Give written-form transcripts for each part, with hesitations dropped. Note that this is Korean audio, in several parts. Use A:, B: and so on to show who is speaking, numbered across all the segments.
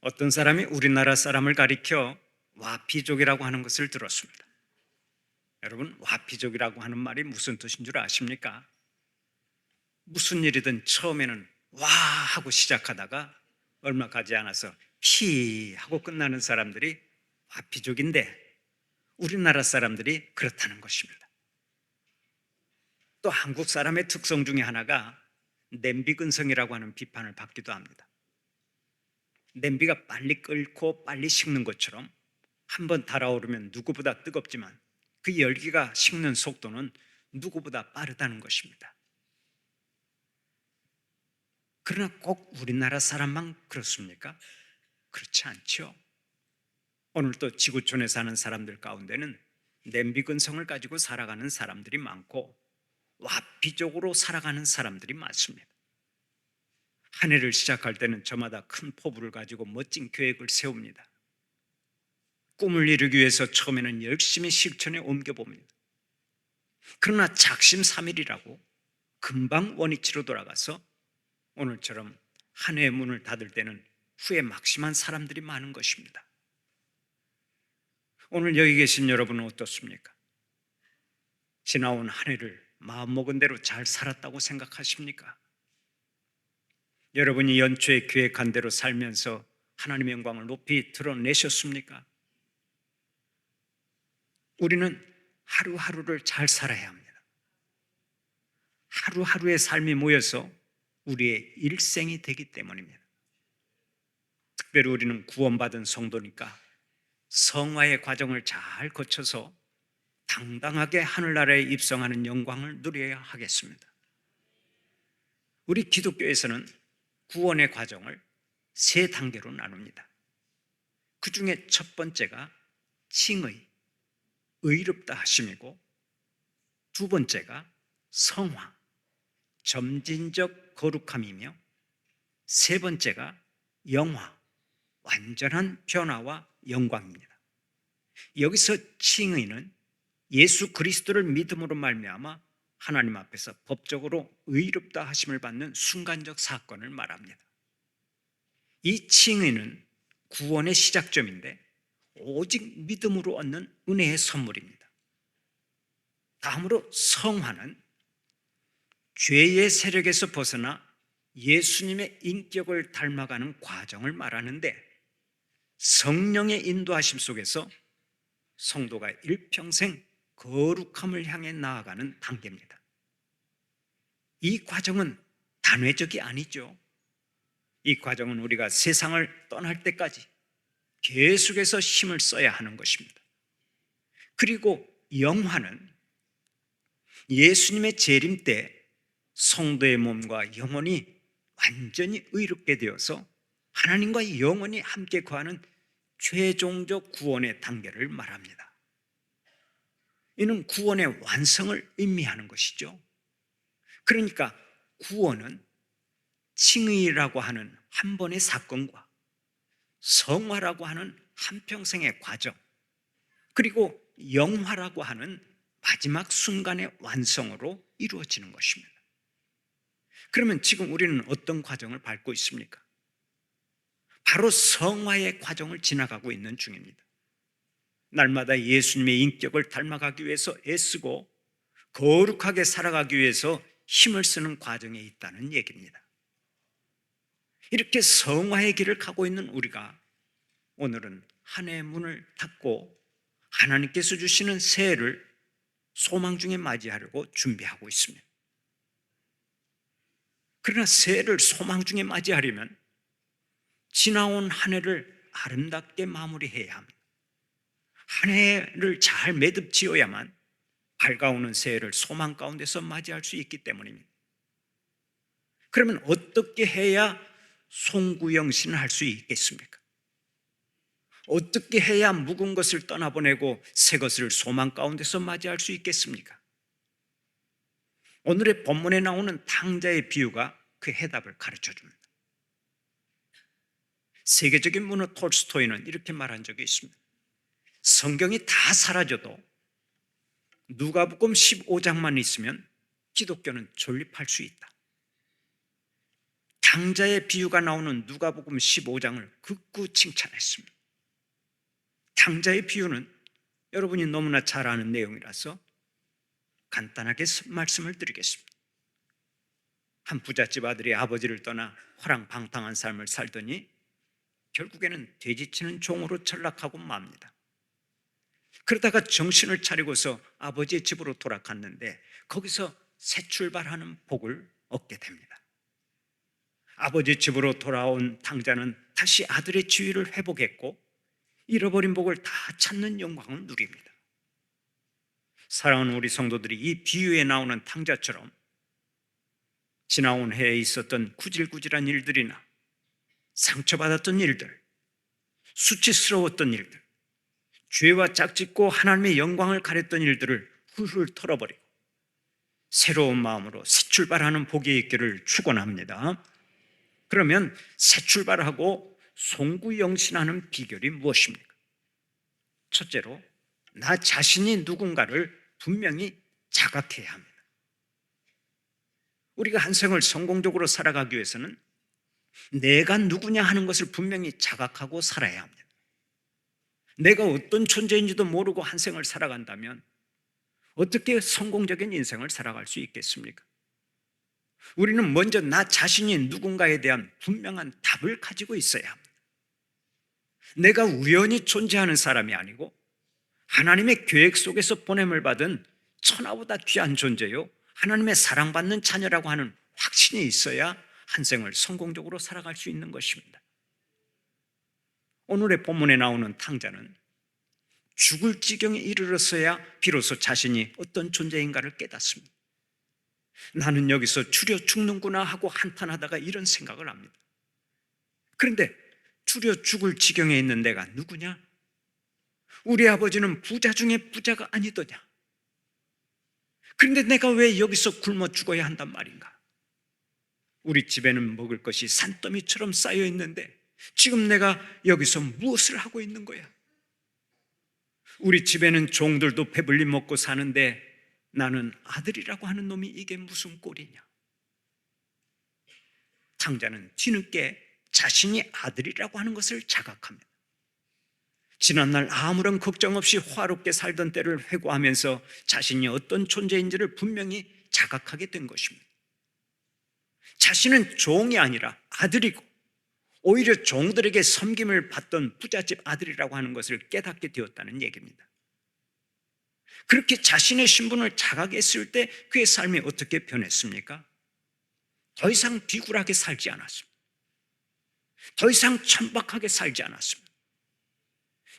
A: 어떤 사람이 우리나라 사람을 가리켜 와피족이라고 하는 것을 들었습니다. 여러분, 와피족이라고 하는 말이 무슨 뜻인 줄 아십니까? 무슨 일이든 처음에는 와 하고 시작하다가 얼마 가지 않아서 피 하고 끝나는 사람들이 와피족인데, 우리나라 사람들이 그렇다는 것입니다. 또 한국 사람의 특성 중에 하나가 냄비근성이라고 하는 비판을 받기도 합니다. 냄비가 빨리 끓고 빨리 식는 것처럼 한번 달아오르면 누구보다 뜨겁지만 그 열기가 식는 속도는 누구보다 빠르다는 것입니다. 그러나 꼭 우리나라 사람만 그렇습니까? 그렇지 않죠. 오늘 또 지구촌에 사는 사람들 가운데는 냄비근성을 가지고 살아가는 사람들이 많고 와피적으로 살아가는 사람들이 많습니다. 한 해를 시작할 때는 저마다 큰 포부를 가지고 멋진 계획을 세웁니다. 꿈을 이루기 위해서 처음에는 열심히 실천에 옮겨봅니다. 그러나 작심삼일이라고 금방 원위치로 돌아가서 오늘처럼 한 해의 문을 닫을 때는 후회 막심한 사람들이 많은 것입니다. 오늘 여기 계신 여러분은 어떻습니까? 지나온 한 해를 마음먹은 대로 잘 살았다고 생각하십니까? 여러분이 연초에 계획한 대로 살면서 하나님의 영광을 높이 드러내셨습니까? 우리는 하루하루를 잘 살아야 합니다. 하루하루의 삶이 모여서 우리의 일생이 되기 때문입니다. 특별히 우리는 구원받은 성도니까 성화의 과정을 잘 거쳐서 당당하게 하늘나라에 입성하는 영광을 누려야 하겠습니다. 우리 기독교에서는 구원의 과정을 세 단계로 나눕니다. 그 중에 첫 번째가 칭의, 의롭다 하심이고, 두 번째가 성화, 점진적 거룩함이며, 세 번째가 영화, 완전한 변화와 영광입니다. 여기서 칭의는 예수 그리스도를 믿음으로 말미암아 하나님 앞에서 법적으로 의롭다 하심을 받는 순간적 사건을 말합니다. 이 칭의는 구원의 시작점인데 오직 믿음으로 얻는 은혜의 선물입니다. 다음으로 성화는 죄의 세력에서 벗어나 예수님의 인격을 닮아가는 과정을 말하는데, 성령의 인도하심 속에서 성도가 일평생 거룩함을 향해 나아가는 단계입니다. 이 과정은 단회적이 아니죠. 이 과정은 우리가 세상을 떠날 때까지 계속해서 힘을 써야 하는 것입니다. 그리고 영화는 예수님의 재림 때 성도의 몸과 영혼이 완전히 의롭게 되어서 하나님과 영원히 함께 거하는 최종적 구원의 단계를 말합니다. 이는 구원의 완성을 의미하는 것이죠. 그러니까 구원은 칭의라고 하는 한 번의 사건과 성화라고 하는 한평생의 과정, 그리고 영화라고 하는 마지막 순간의 완성으로 이루어지는 것입니다. 그러면 지금 우리는 어떤 과정을 밟고 있습니까? 바로 성화의 과정을 지나가고 있는 중입니다. 날마다 예수님의 인격을 닮아가기 위해서 애쓰고 거룩하게 살아가기 위해서 힘을 쓰는 과정에 있다는 얘기입니다. 이렇게 성화의 길을 가고 있는 우리가 오늘은 한 해의 문을 닫고 하나님께서 주시는 새해를 소망 중에 맞이하려고 준비하고 있습니다. 그러나 새해를 소망 중에 맞이하려면 지나온 한 해를 아름답게 마무리해야 합니다. 한 해를 잘 매듭 지어야만 밝아오는 새해를 소망 가운데서 맞이할 수 있기 때문입니다. 그러면 어떻게 해야 송구영신을 할 수 있겠습니까? 어떻게 해야 묵은 것을 떠나보내고 새 것을 소망 가운데서 맞이할 수 있겠습니까? 오늘의 본문에 나오는 탕자의 비유가 그 해답을 가르쳐 줍니다. 세계적인 문호 톨스토이는 이렇게 말한 적이 있습니다. 성경이 다 사라져도 누가복음 15장만 있으면 기독교는 존립할 수 있다. 탕자의 비유가 나오는 누가복음 15장을 극구 칭찬했습니다. 탕자의 비유는 여러분이 너무나 잘 아는 내용이라서 간단하게 말씀을 드리겠습니다. 한 부잣집 아들이 아버지를 떠나 호랑방탕한 삶을 살더니 결국에는 돼지치는 종으로 전락하고 맙니다. 그러다가 정신을 차리고서 아버지의 집으로 돌아갔는데 거기서 새 출발하는 복을 얻게 됩니다. 아버지 집으로 돌아온 탕자는 다시 아들의 지위를 회복했고 잃어버린 복을 다 찾는 영광을 누립니다. 사랑하는 우리 성도들이 이 비유에 나오는 탕자처럼 지나온 해에 있었던 구질구질한 일들이나 상처받았던 일들, 수치스러웠던 일들, 죄와 짝짓고 하나님의 영광을 가렸던 일들을 훌훌 털어버리고 새로운 마음으로 새 출발하는 복이 있기를 축원합니다. 그러면 새 출발하고 송구영신하는 비결이 무엇입니까? 첫째로 나 자신이 누군가를 분명히 자각해야 합니다. 우리가 한 생을 성공적으로 살아가기 위해서는 내가 누구냐 하는 것을 분명히 자각하고 살아야 합니다. 내가 어떤 존재인지도 모르고 한 생을 살아간다면 어떻게 성공적인 인생을 살아갈 수 있겠습니까? 우리는 먼저 나 자신이 누군가에 대한 분명한 답을 가지고 있어야 합니다. 내가 우연히 존재하는 사람이 아니고 하나님의 계획 속에서 보냄을 받은 천하보다 귀한 존재요, 하나님의 사랑받는 자녀라고 하는 확신이 있어야 한 생을 성공적으로 살아갈 수 있는 것입니다. 오늘의 본문에 나오는 탕자는 죽을 지경에 이르렀어야 비로소 자신이 어떤 존재인가를 깨닫습니다. 나는 여기서 추려 죽는구나 하고 한탄하다가 이런 생각을 합니다. 그런데 추려 죽을 지경에 있는 내가 누구냐? 우리 아버지는 부자 중에 부자가 아니더냐? 그런데 내가 왜 여기서 굶어 죽어야 한단 말인가? 우리 집에는 먹을 것이 산더미처럼 쌓여 있는데 지금 내가 여기서 무엇을 하고 있는 거야? 우리 집에는 종들도 배불리 먹고 사는데 나는 아들이라고 하는 놈이 이게 무슨 꼴이냐? 탕자는 뒤늦게 자신이 아들이라고 하는 것을 자각합니다. 지난날 아무런 걱정 없이 화롭게 살던 때를 회고하면서 자신이 어떤 존재인지를 분명히 자각하게 된 것입니다. 자신은 종이 아니라 아들이고 오히려 종들에게 섬김을 받던 부잣집 아들이라고 하는 것을 깨닫게 되었다는 얘기입니다. 그렇게 자신의 신분을 자각했을 때 그의 삶이 어떻게 변했습니까? 더 이상 비굴하게 살지 않았습니다. 더 이상 천박하게 살지 않았습니다.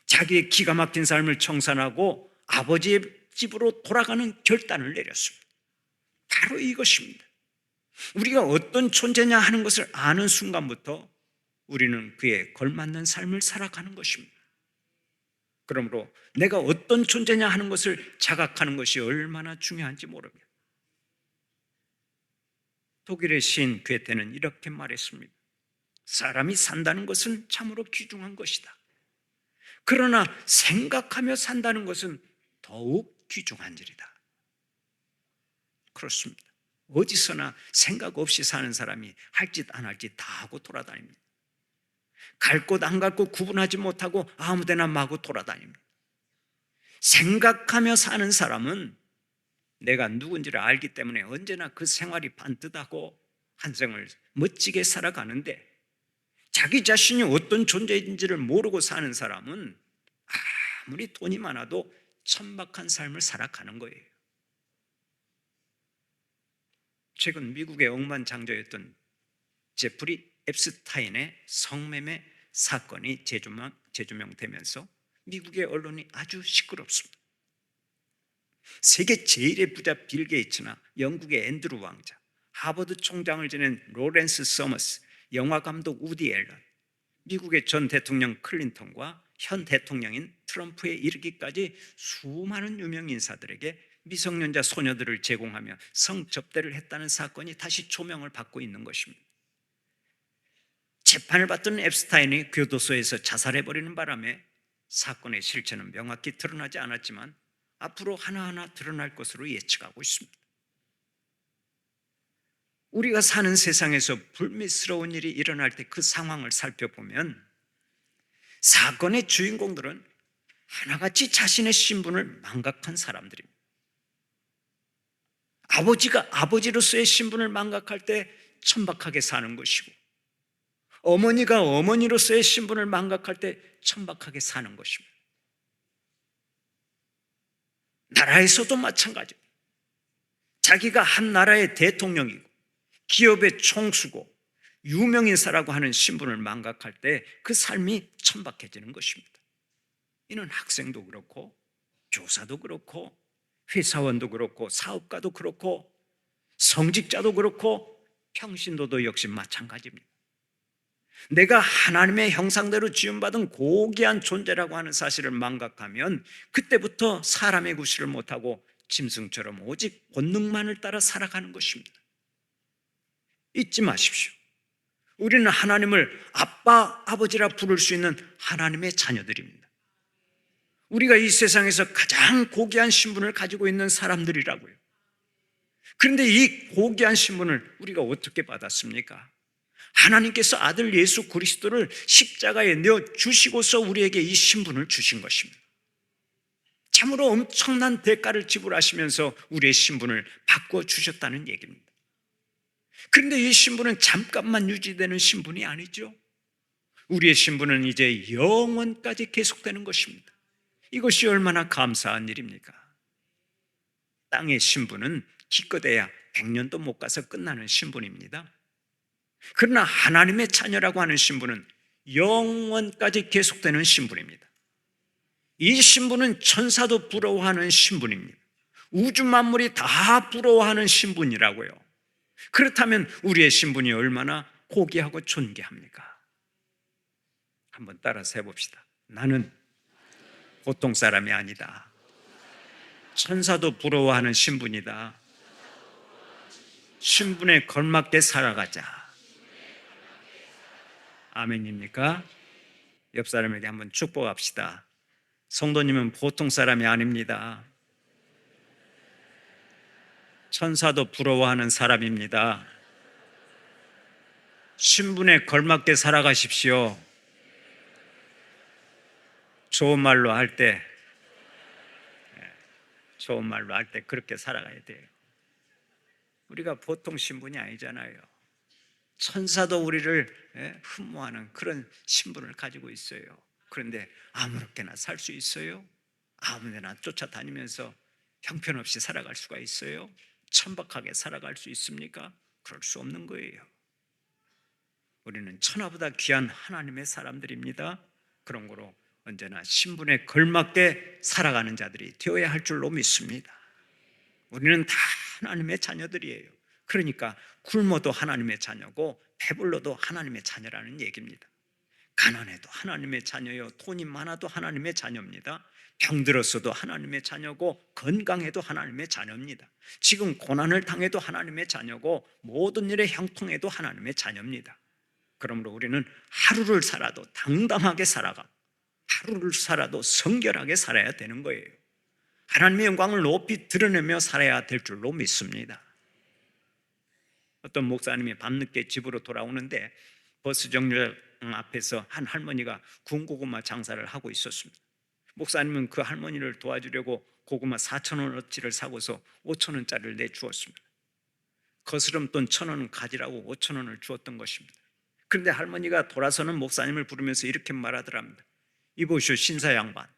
A: 자기의 기가 막힌 삶을 청산하고 아버지의 집으로 돌아가는 결단을 내렸습니다. 바로 이것입니다. 우리가 어떤 존재냐 하는 것을 아는 순간부터 우리는 그에 걸맞는 삶을 살아가는 것입니다. 그러므로 내가 어떤 존재냐 하는 것을 자각하는 것이 얼마나 중요한지 모릅니다. 독일의 시인 괴테는 이렇게 말했습니다. 사람이 산다는 것은 참으로 귀중한 것이다. 그러나 생각하며 산다는 것은 더욱 귀중한 일이다. 그렇습니다. 어디서나 생각 없이 사는 사람이 할 짓 안 할 짓 다 하고 돌아다닙니다. 갈 곳 안 갈 곳 구분하지 못하고 아무데나 마구 돌아다닙니다. 생각하며 사는 사람은 내가 누군지를 알기 때문에 언제나 그 생활이 반듯하고 한 생을 멋지게 살아가는데, 자기 자신이 어떤 존재인지를 모르고 사는 사람은 아무리 돈이 많아도 천박한 삶을 살아가는 거예요. 최근 미국의 억만장자였던 제프리 앱스타인의 성매매 사건이 재조명되면서 미국의 언론이 아주 시끄럽습니다. 세계 제일의 부자 빌 게이츠나 영국의 앤드루 왕자, 하버드 총장을 지낸 로렌스 서머스, 영화감독 우디 앨런, 미국의 전 대통령 클린턴과 현 대통령인 트럼프에 이르기까지 수많은 유명 인사들에게 미성년자 소녀들을 제공하며 성접대를 했다는 사건이 다시 조명을 받고 있는 것입니다. 재판을 받던 앱스타인이 교도소에서 자살해버리는 바람에 사건의 실체는 명확히 드러나지 않았지만 앞으로 하나하나 드러날 것으로 예측하고 있습니다. 우리가 사는 세상에서 불미스러운 일이 일어날 때 그 상황을 살펴보면 사건의 주인공들은 하나같이 자신의 신분을 망각한 사람들입니다. 아버지가 아버지로서의 신분을 망각할 때 천박하게 사는 것이고, 어머니가 어머니로서의 신분을 망각할 때 천박하게 사는 것입니다. 나라에서도 마찬가지입니다. 자기가 한 나라의 대통령이고 기업의 총수고 유명인사라고 하는 신분을 망각할 때 그 삶이 천박해지는 것입니다. 이는 학생도 그렇고 교사도 그렇고 회사원도 그렇고 사업가도 그렇고 성직자도 그렇고 평신도도 역시 마찬가지입니다. 내가 하나님의 형상대로 지음받은 고귀한 존재라고 하는 사실을 망각하면 그때부터 사람의 구실을 못하고 짐승처럼 오직 본능만을 따라 살아가는 것입니다. 잊지 마십시오. 우리는 하나님을 아빠, 아버지라 부를 수 있는 하나님의 자녀들입니다. 우리가 이 세상에서 가장 고귀한 신분을 가지고 있는 사람들이라고요. 그런데 이 고귀한 신분을 우리가 어떻게 받았습니까? 하나님께서 아들 예수 그리스도를 십자가에 내어 주시고서 우리에게 이 신분을 주신 것입니다. 참으로 엄청난 대가를 지불하시면서 우리의 신분을 바꿔 주셨다는 얘기입니다. 그런데 이 신분은 잠깐만 유지되는 신분이 아니죠. 우리의 신분은 이제 영원까지 계속되는 것입니다. 이것이 얼마나 감사한 일입니까? 땅의 신분은 기껏해야 100년도 못 가서 끝나는 신분입니다. 그러나 하나님의 자녀라고 하는 신분은 영원까지 계속되는 신분입니다. 이 신분은 천사도 부러워하는 신분입니다. 우주 만물이 다 부러워하는 신분이라고요. 그렇다면 우리의 신분이 얼마나 고귀하고 존귀합니까? 한번 따라서 해봅시다. 나는 보통 사람이 아니다. 천사도 부러워하는 신분이다. 신분에 걸맞게 살아가자. 아멘입니까? 옆 사람에게 한번 축복합시다. 성도님은 보통 사람이 아닙니다. 천사도 부러워하는 사람입니다. 신분에 걸맞게 살아가십시오. 좋은 말로 할 때 그렇게 살아가야 돼요. 우리가 보통 신분이 아니잖아요. 천사도 우리를 흠모하는 그런 신분을 가지고 있어요. 그런데 아무렇게나 살 수 있어요? 아무데나 쫓아다니면서 형편없이 살아갈 수가 있어요? 천박하게 살아갈 수 있습니까? 그럴 수 없는 거예요. 우리는 천하보다 귀한 하나님의 사람들입니다. 그런 거로 언제나 신분에 걸맞게 살아가는 자들이 되어야 할 줄로 믿습니다. 우리는 다 하나님의 자녀들이에요. 그러니까 굶어도 하나님의 자녀고 배불러도 하나님의 자녀라는 얘기입니다. 가난해도 하나님의 자녀요, 돈이 많아도 하나님의 자녀입니다. 병들었어도 하나님의 자녀고 건강해도 하나님의 자녀입니다. 지금 고난을 당해도 하나님의 자녀고 모든 일에 형통해도 하나님의 자녀입니다. 그러므로 우리는 하루를 살아도 당당하게 살아가, 하루를 살아도 성결하게 살아야 되는 거예요. 하나님의 영광을 높이 드러내며 살아야 될 줄로 믿습니다. 어떤 목사님이 밤늦게 집으로 돌아오는데 버스 정류장 앞에서 한 할머니가 군고구마 장사를 하고 있었습니다. 목사님은 그 할머니를 도와주려고 고구마 4,000원어치를 사고서 5,000원짜리를 내주었습니다. 거스름돈 1,000원 가지라고 5,000원을 주었던 것입니다. 그런데 할머니가 돌아서는 목사님을 부르면서 이렇게 말하더랍니다. 이보시오 신사 양반,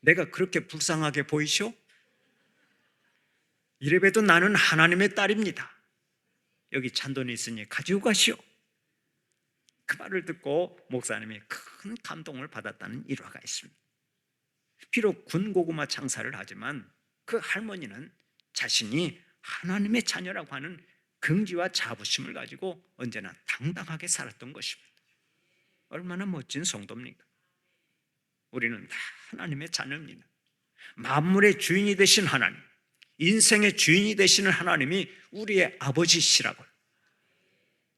A: 내가 그렇게 불쌍하게 보이시오? 이래봬도 나는 하나님의 딸입니다. 여기 잔돈이 있으니 가지고 가시오. 그 말을 듣고 목사님이 큰 감동을 받았다는 일화가 있습니다. 비록 군고구마 장사를 하지만 그 할머니는 자신이 하나님의 자녀라고 하는 긍지와 자부심을 가지고 언제나 당당하게 살았던 것입니다. 얼마나 멋진 성도입니까? 우리는 다 하나님의 자녀입니다. 만물의 주인이 되신 하나님, 인생의 주인이 되시는 하나님이 우리의 아버지시라고요.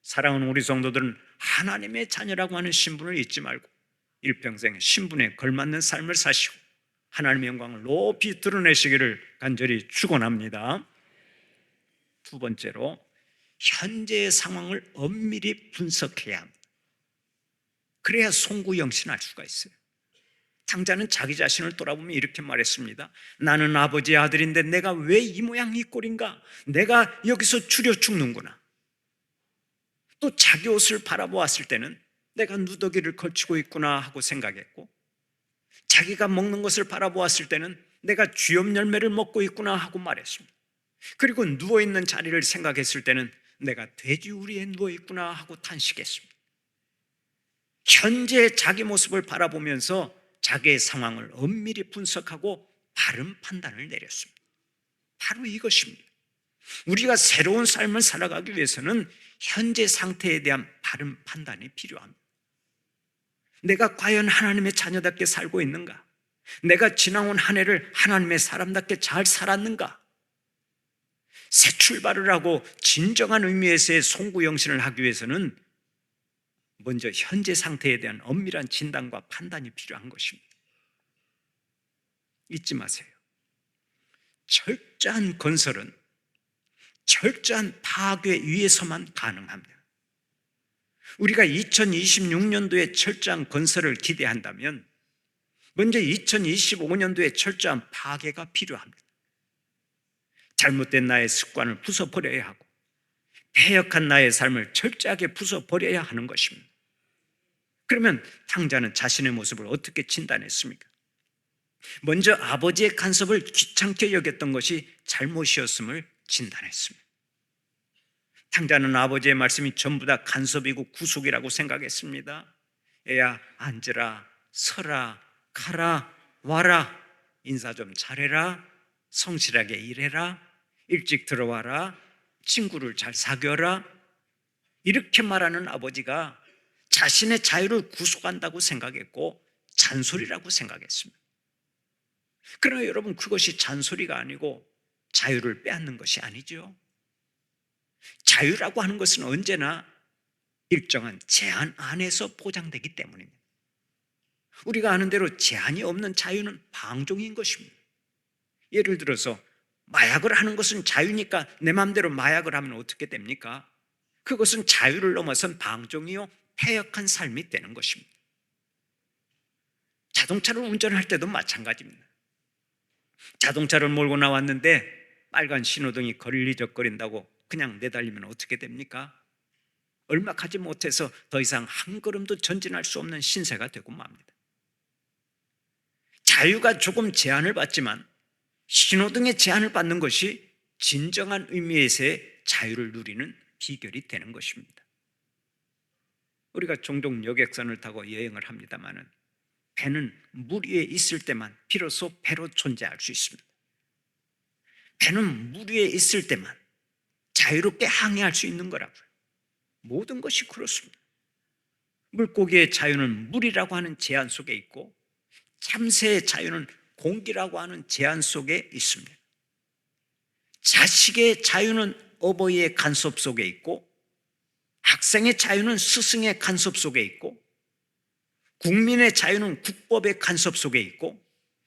A: 사랑하는 우리 성도들은 하나님의 자녀라고 하는 신분을 잊지 말고 일평생 신분에 걸맞는 삶을 사시고 하나님의 영광을 높이 드러내시기를 간절히 축원합니다. 두 번째로 현재의 상황을 엄밀히 분석해야 합니다. 그래야 송구영신할 수가 있어요. 탕자는 자기 자신을 돌아보며 이렇게 말했습니다. 나는 아버지의 아들인데 내가 왜 이 모양 이 꼴인가? 내가 여기서 줄여 죽는구나. 또 자기 옷을 바라보았을 때는 내가 누더기를 걸치고 있구나 하고 생각했고, 자기가 먹는 것을 바라보았을 때는 내가 쥐염 열매를 먹고 있구나 하고 말했습니다. 그리고 누워있는 자리를 생각했을 때는 내가 돼지 우리에 누워있구나 하고 탄식했습니다. 현재 자기 모습을 바라보면서 자기의 상황을 엄밀히 분석하고 바른 판단을 내렸습니다. 바로 이것입니다. 우리가 새로운 삶을 살아가기 위해서는 현재 상태에 대한 바른 판단이 필요합니다. 내가 과연 하나님의 자녀답게 살고 있는가? 내가 지나온 한 해를 하나님의 사람답게 잘 살았는가? 새 출발을 하고 진정한 의미에서의 송구영신을 하기 위해서는 먼저 현재 상태에 대한 엄밀한 진단과 판단이 필요한 것입니다. 잊지 마세요. 철저한 건설은 철저한 파괴 위에서만 가능합니다. 우리가 2026년도에 철저한 건설을 기대한다면 먼저 2025년도에 철저한 파괴가 필요합니다. 잘못된 나의 습관을 부숴버려야 하고 패역한 나의 삶을 철저하게 부숴버려야 하는 것입니다. 그러면 탕자는 자신의 모습을 어떻게 진단했습니까? 먼저 아버지의 간섭을 귀찮게 여겼던 것이 잘못이었음을 진단했습니다. 탕자는 아버지의 말씀이 전부 다 간섭이고 구속이라고 생각했습니다. 애야, 앉으라, 서라, 가라, 와라, 인사 좀 잘해라, 성실하게 일해라, 일찍 들어와라, 친구를 잘 사귀어라. 이렇게 말하는 아버지가 자신의 자유를 구속한다고 생각했고 잔소리라고 생각했습니다. 그러나 여러분, 그것이 잔소리가 아니고 자유를 빼앗는 것이 아니죠. 자유라고 하는 것은 언제나 일정한 제한 안에서 보장되기 때문입니다. 우리가 아는 대로 제한이 없는 자유는 방종인 것입니다. 예를 들어서 마약을 하는 것은 자유니까 내 마음대로 마약을 하면 어떻게 됩니까? 그것은 자유를 넘어선 방종이요 패역한 삶이 되는 것입니다. 자동차를 운전할 때도 마찬가지입니다. 자동차를 몰고 나왔는데 빨간 신호등이 걸리적거린다고 그냥 내달리면 어떻게 됩니까? 얼마 가지 못해서 더 이상 한 걸음도 전진할 수 없는 신세가 되고 맙니다. 자유가 조금 제한을 받지만 신호등의 제한을 받는 것이 진정한 의미에서의 자유를 누리는 비결이 되는 것입니다. 우리가 종종 여객선을 타고 여행을 합니다마는 배는 물 위에 있을 때만 비로소 배로 존재할 수 있습니다. 배는 물 위에 있을 때만 자유롭게 항해할 수 있는 거라고요. 모든 것이 그렇습니다. 물고기의 자유는 물이라고 하는 제한 속에 있고 참새의 자유는 공기라고 하는 제한 속에 있습니다. 자식의 자유는 어버이의 간섭 속에 있고 학생의 자유는 스승의 간섭 속에 있고 국민의 자유는 국법의 간섭 속에 있고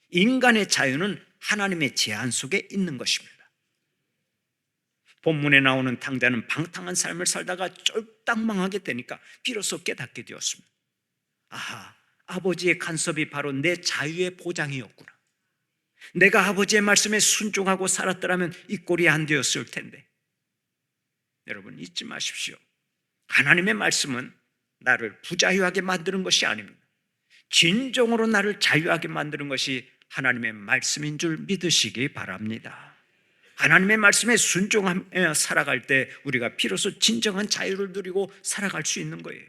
A: 인간의 자유는 하나님의 제한 속에 있는 것입니다. 본문에 나오는 탕자는 방탕한 삶을 살다가 쫄딱 망하게 되니까 비로소 깨닫게 되었습니다. 아하, 아버지의 간섭이 바로 내 자유의 보장이었구나. 내가 아버지의 말씀에 순종하고 살았더라면 이 꼴이 안 되었을 텐데. 여러분, 잊지 마십시오. 하나님의 말씀은 나를 부자유하게 만드는 것이 아닙니다. 진정으로 나를 자유하게 만드는 것이 하나님의 말씀인 줄 믿으시기 바랍니다. 하나님의 말씀에 순종하며 살아갈 때 우리가 비로소 진정한 자유를 누리고 살아갈 수 있는 거예요.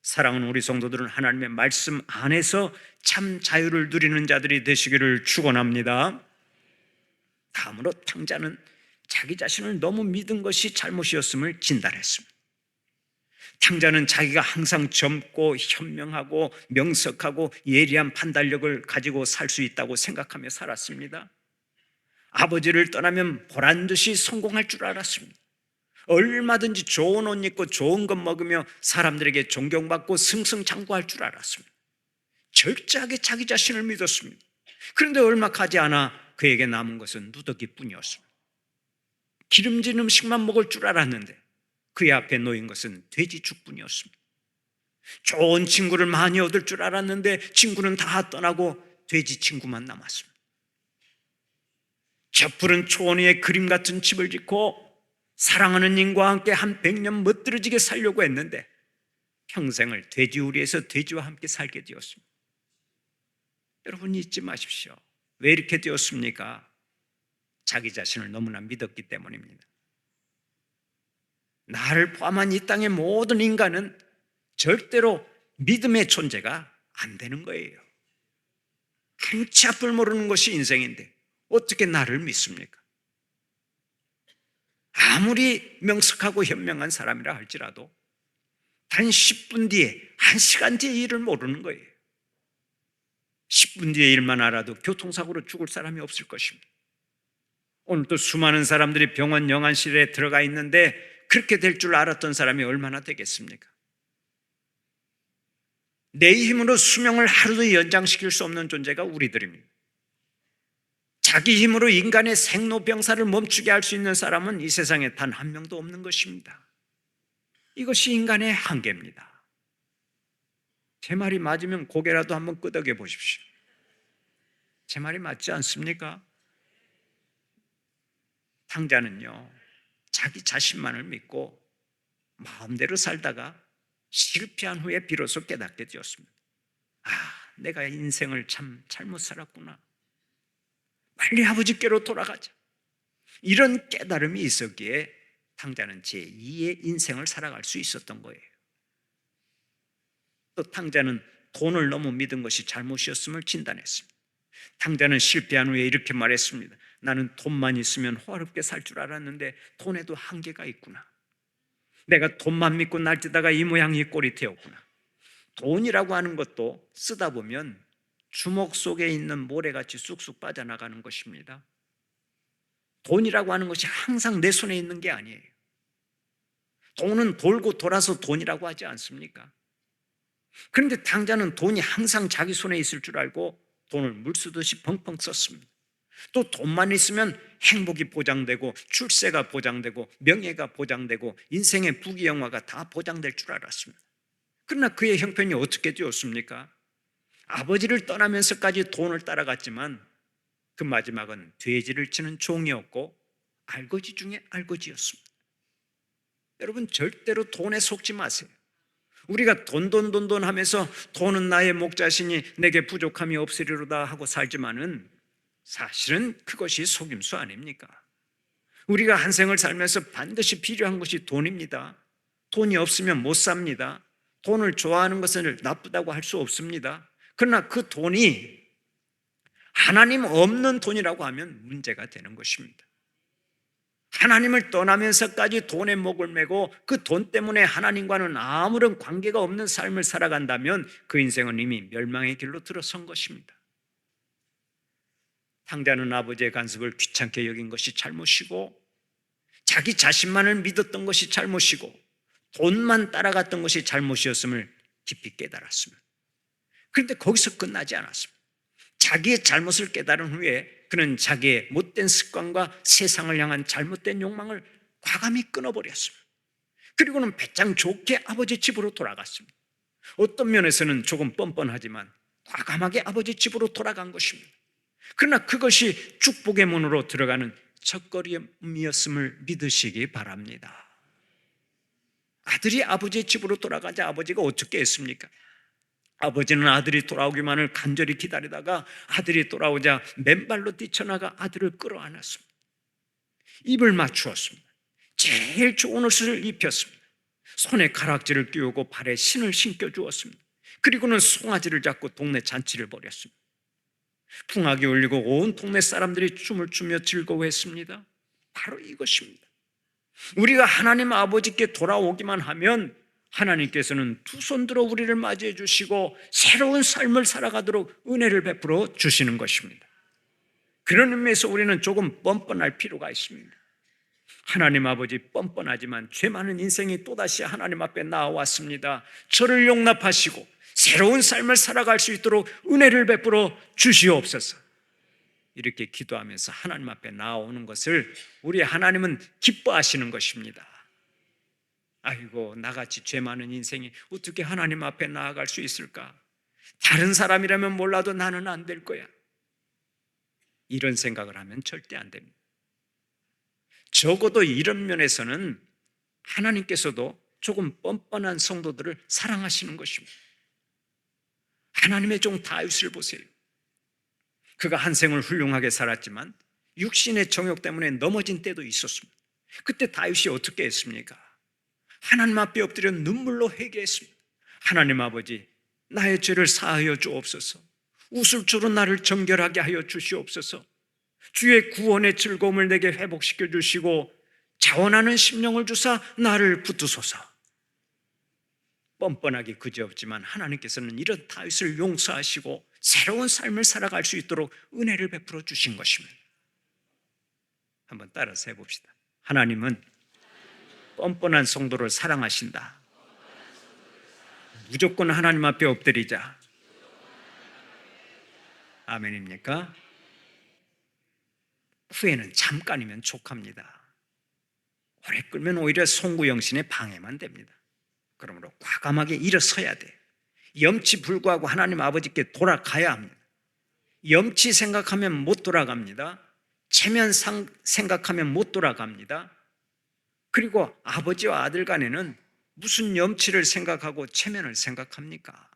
A: 사랑하는 우리 성도들은 하나님의 말씀 안에서 참 자유를 누리는 자들이 되시기를 축원합니다. 다음으로 탕자는 자기 자신을 너무 믿은 것이 잘못이었음을 진단했습니다. 탕자는 자기가 항상 젊고 현명하고 명석하고 예리한 판단력을 가지고 살 수 있다고 생각하며 살았습니다. 아버지를 떠나면 보란듯이 성공할 줄 알았습니다. 얼마든지 좋은 옷 입고 좋은 것 먹으며 사람들에게 존경받고 승승장구할 줄 알았습니다. 철저하게 자기 자신을 믿었습니다. 그런데 얼마 가지 않아 그에게 남은 것은 누더기뿐이었습니다. 기름진 음식만 먹을 줄 알았는데 그의 앞에 놓인 것은 돼지 죽뿐이었습니다. 좋은 친구를 많이 얻을 줄 알았는데 친구는 다 떠나고 돼지 친구만 남았습니다. 저 푸른 초원 위에 그림 같은 집을 짓고 사랑하는 님과 함께 한 100년 멋들어지게 살려고 했는데 평생을 돼지우리에서 돼지와 함께 살게 되었습니다. 여러분 잊지 마십시오. 왜 이렇게 되었습니까? 자기 자신을 너무나 믿었기 때문입니다. 나를 포함한 이 땅의 모든 인간은 절대로 믿음의 존재가 안 되는 거예요. 한치 앞을 모르는 것이 인생인데 어떻게 나를 믿습니까? 아무리 명석하고 현명한 사람이라 할지라도 단 10분 뒤에, 1시간 뒤에 일을 모르는 거예요. 10분 뒤에 일만 알아도 교통사고로 죽을 사람이 없을 것입니다. 오늘도 수많은 사람들이 병원 영안실에 들어가 있는데 그렇게 될 줄 알았던 사람이 얼마나 되겠습니까? 내 힘으로 수명을 하루도 연장시킬 수 없는 존재가 우리들입니다. 자기 힘으로 인간의 생로병사를 멈추게 할 수 있는 사람은 이 세상에 단 한 명도 없는 것입니다. 이것이 인간의 한계입니다. 제 말이 맞으면 고개라도 한번 끄덕여 보십시오. 제 말이 맞지 않습니까? 탕자는요, 자기 자신만을 믿고 마음대로 살다가 실패한 후에 비로소 깨닫게 되었습니다. 내가 인생을 참 잘못 살았구나. 빨리 아버지께로 돌아가자. 이런 깨달음이 있었기에 탕자는 제2의 인생을 살아갈 수 있었던 거예요. 또 탕자는 돈을 너무 믿은 것이 잘못이었음을 진단했습니다. 탕자는 실패한 후에 이렇게 말했습니다. 나는 돈만 있으면 호화롭게 살 줄 알았는데 돈에도 한계가 있구나. 내가 돈만 믿고 날뛰다가 이 모양 이 꼴이 되었구나. 돈이라고 하는 것도 쓰다 보면 주먹 속에 있는 모래같이 쑥쑥 빠져나가는 것입니다. 돈이라고 하는 것이 항상 내 손에 있는 게 아니에요. 돈은 돌고 돌아서 돈이라고 하지 않습니까? 그런데 탕자는 돈이 항상 자기 손에 있을 줄 알고 돈을 물 쓰듯이 펑펑 썼습니다. 또 돈만 있으면 행복이 보장되고 출세가 보장되고 명예가 보장되고 인생의 부귀영화가 다 보장될 줄 알았습니다. 그러나 그의 형편이 어떻게 되었습니까? 아버지를 떠나면서까지 돈을 따라갔지만 그 마지막은 돼지를 치는 종이었고 알거지 중에 알거지였습니다. 여러분 절대로 돈에 속지 마세요. 우리가 돈 하면서 돈은 나의 목자시니 내게 부족함이 없으리로다 하고 살지만은 사실은 그것이 속임수 아닙니까? 우리가 한 생을 살면서 반드시 필요한 것이 돈입니다. 돈이 없으면 못 삽니다. 돈을 좋아하는 것을 나쁘다고 할 수 없습니다. 그러나 그 돈이 하나님 없는 돈이라고 하면 문제가 되는 것입니다. 하나님을 떠나면서까지 돈에 목을 메고 그 돈 때문에 하나님과는 아무런 관계가 없는 삶을 살아간다면 그 인생은 이미 멸망의 길로 들어선 것입니다. 탕자는 아버지의 간섭을 귀찮게 여긴 것이 잘못이고 자기 자신만을 믿었던 것이 잘못이고 돈만 따라갔던 것이 잘못이었음을 깊이 깨달았습니다. 그런데 거기서 끝나지 않았습니다. 자기의 잘못을 깨달은 후에 그는 자기의 못된 습관과 세상을 향한 잘못된 욕망을 과감히 끊어버렸습니다. 그리고는 배짱 좋게 아버지 집으로 돌아갔습니다. 어떤 면에서는 조금 뻔뻔하지만 과감하게 아버지 집으로 돌아간 것입니다. 그러나 그것이 축복의 문으로 들어가는 첫걸음이었음을 믿으시기 바랍니다. 아들이 아버지의 집으로 돌아가자 아버지가 어떻게 했습니까? 아버지는 아들이 돌아오기만을 간절히 기다리다가 아들이 돌아오자 맨발로 뛰쳐나가 아들을 끌어안았습니다. 입을 맞추었습니다. 제일 좋은 옷을 입혔습니다. 손에 가락지를 끼우고 발에 신을 신겨주었습니다. 그리고는 송아지를 잡고 동네 잔치를 벌였습니다. 풍악이 울리고 온 동네 사람들이 춤을 추며 즐거워했습니다. 바로 이것입니다. 우리가 하나님 아버지께 돌아오기만 하면 하나님께서는 두 손 들어 우리를 맞이해 주시고 새로운 삶을 살아가도록 은혜를 베풀어 주시는 것입니다. 그런 의미에서 우리는 조금 뻔뻔할 필요가 있습니다. 하나님 아버지 뻔뻔하지만 죄 많은 인생이 또다시 하나님 앞에 나와왔습니다. 저를 용납하시고 새로운 삶을 살아갈 수 있도록 은혜를 베풀어 주시옵소서. 이렇게 기도하면서 하나님 앞에 나오는 것을 우리 하나님은 기뻐하시는 것입니다. 아이고, 나같이 죄 많은 인생이 어떻게 하나님 앞에 나아갈 수 있을까? 다른 사람이라면 몰라도 나는 안 될 거야. 이런 생각을 하면 절대 안 됩니다. 적어도 이런 면에서는 하나님께서도 조금 뻔뻔한 성도들을 사랑하시는 것입니다. 하나님의 종 다윗을 보세요. 그가 한 생을 훌륭하게 살았지만 육신의 정욕 때문에 넘어진 때도 있었습니다. 그때 다윗이 어떻게 했습니까? 하나님 앞에 엎드려 눈물로 회개했습니다. 하나님 아버지, 나의 죄를 사하여 주옵소서. 웃을 줄은 나를 정결하게 하여 주시옵소서. 주의 구원의 즐거움을 내게 회복시켜 주시고 자원하는 심령을 주사 나를 붙드소서. 뻔뻔하기 그지없지만 하나님께서는 이런 다윗을 용서하시고 새로운 삶을 살아갈 수 있도록 은혜를 베풀어 주신 것입니다. 한번 따라서 해봅시다. 하나님은 뻔뻔한 성도를 사랑하신다. 무조건 하나님 앞에 엎드리자. 아멘입니까? 후회는 잠깐이면 족합니다. 오래 끌면 오히려 송구영신의 방해만 됩니다. 그러므로 과감하게 일어서야 돼. 염치 불구하고 하나님 아버지께 돌아가야 합니다. 염치 생각하면 못 돌아갑니다. 체면 생각하면 못 돌아갑니다. 그리고 아버지와 아들 간에는 무슨 염치를 생각하고 체면을 생각합니까?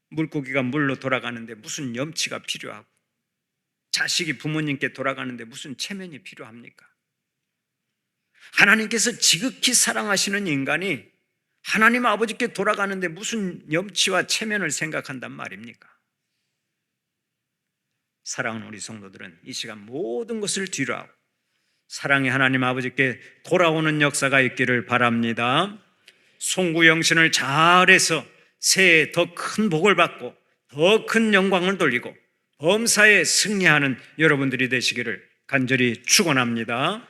A: 물고기가 물로 돌아가는데 무슨 염치가 필요하고 자식이 부모님께 돌아가는데 무슨 체면이 필요합니까? 하나님께서 지극히 사랑하시는 인간이 하나님 아버지께 돌아가는데 무슨 염치와 체면을 생각한단 말입니까? 사랑하는 우리 성도들은 이 시간 모든 것을 뒤로하고 사랑의 하나님 아버지께 돌아오는 역사가 있기를 바랍니다. 송구영신을 잘해서 새해 더 큰 복을 받고 더 큰 영광을 돌리고 범사에 승리하는 여러분들이 되시기를 간절히 축원합니다.